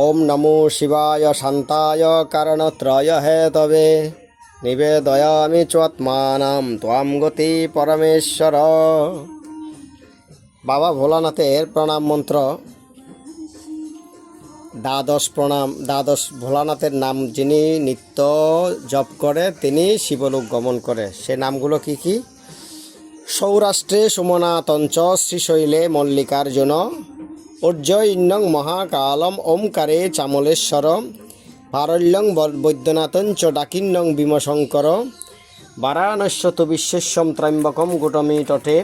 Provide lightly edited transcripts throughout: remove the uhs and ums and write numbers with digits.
ওম নমো শিবায় শান্তায় কারণত্রয় হেতবে নিবেদয়ামি চ্যাত্মানাম ত্বাম গতি পরমেশ্বর। বাবা ভোলানাথের প্রণাম মন্ত্র দ্বাদশ ভোলানাথের নাম যিনি নিত্য জপ করে তিনি শিবলোক গমন করে। সে নামগুলো কি কি? সৌরাষ্ট্রে সোমনাথঞ্চ শ্রীশৈলে মল্লিকার্জুন উজ্জয়িন্যং মহাকালম ওমকারে চামলেশ্বরম পারল্যং বৈদ্যনাথঞ্চ ডাকিন্যং ভীমশঙ্কর বারাণস্যত বিশ্বেশ্বম ত্রম্বকম গুটমী তটে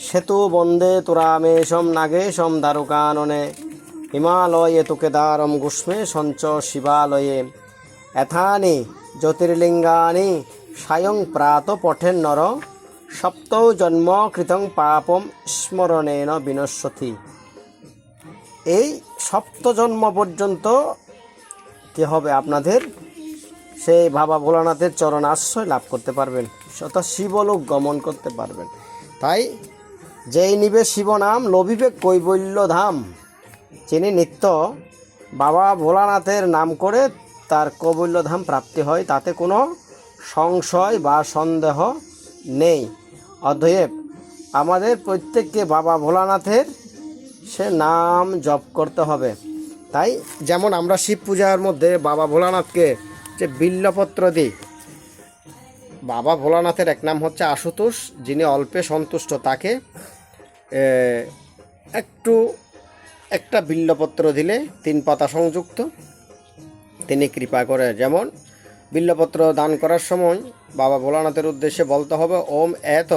সেতু বন্দে তুরামেশম নাগেশম দারুকাননে হিমালয়ে তু কেদারম গুষ্মে সঞ্চ শিবালয়ে এথানি জ্যোতির্লিঙ্গানি সায়ং প্রাত পঠেন নর সপ্ত জন্ম কৃতং পাপম স্মরণেন বিনশ্যতি। এই সপ্ত জন্ম পর্যন্ত কি হবে আপনাদের? সেই বাবা ভোলানাথের চরণ আশ্রয় লাভ করতে পারবেন, শত শিবলোক গমন করতে পারবেন। তাই যেই নিবে শিবনাম লভিবে কৈবল্য ধাম। যিনি নিত্য বাবা ভোলানাথের নাম করে তার কৈবল্য ধাম প্রাপ্তি হয়, তাতে কোনো সংশয় বা সন্দেহ নেই। অতএব আমাদের প্রত্যেককে বাবা ভোলানাথের সে নাম জপ করতে হবে। তাই যেমন আমরা শিব পূজার মধ্যে বাবা ভোলানাথকে যে বিল্লপত্র দিই, বাবা ভোলানাথের এক নাম হচ্ছে আশুতোষ। যিনি অল্পে সন্তুষ্ট তাকে একটা বিল্লপত্র দিলে 3 পাতা সংযুক্ত তিনি কৃপা করে। যেমন বিল্লপত্র দান করার সময় বাবা ভোলানাথের উদ্দেশ্যে বলতে হবে ওম এত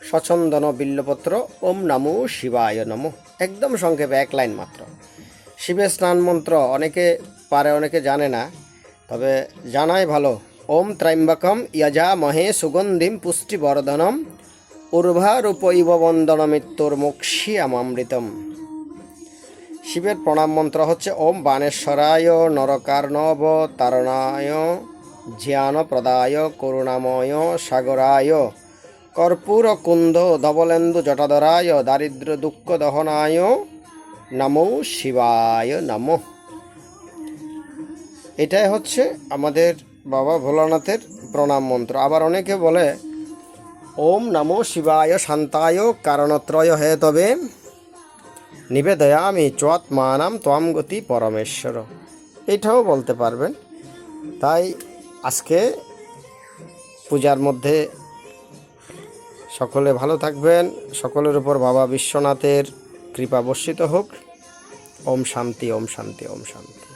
স্বচ্ছন্দন বিল্লপত্র ওম নমো শিবায় নমঃ। একদম সংক্ষেপে 1 লাইন মাত্র। শিবের স্নান মন্ত্র অনেকে পারে অনেকে জানে না, তবে জানাই ভালো। ওম ত্র্যম্বকম যজামহে সুগন্ধিম পুষ্টিবর্ধনম উর্বারূপৈব বন্দনমিত্যুর্মোক্ষ্যমৃতম। শিবের প্রণাম মন্ত্র হচ্ছে ওম বাণেশ্বরায় নরকার্ণব তারণায় জ্ঞানপ্রদায় করুণাময় সাগরায় কর্পূর কুন্দ ধবলেন্দু জটাধরায় দারিদ্র দুঃখ দহনায় নমো শিবায় নমঃ। এটাই হচ্ছে আমাদের বাবা ভোলানাথের প্রণাম মন্ত্র। আবার অনেকে বলে ওম নমো শিবায় শান্তায় কারণত্রয় হেতবে নিবেদয়ামি চ্যাত্মানাম ত্বাম গতি পরমেশ্বর। এটাও বলতে পারবেন। তাই আজকে পূজার মধ্যে সকলে ভালো থাকবেন, সকলের উপর বাবা বিশ্বনাথের কৃপা বর্ষিত হোক। ওম শান্তি, ওম শান্তি, ওম শান্তি।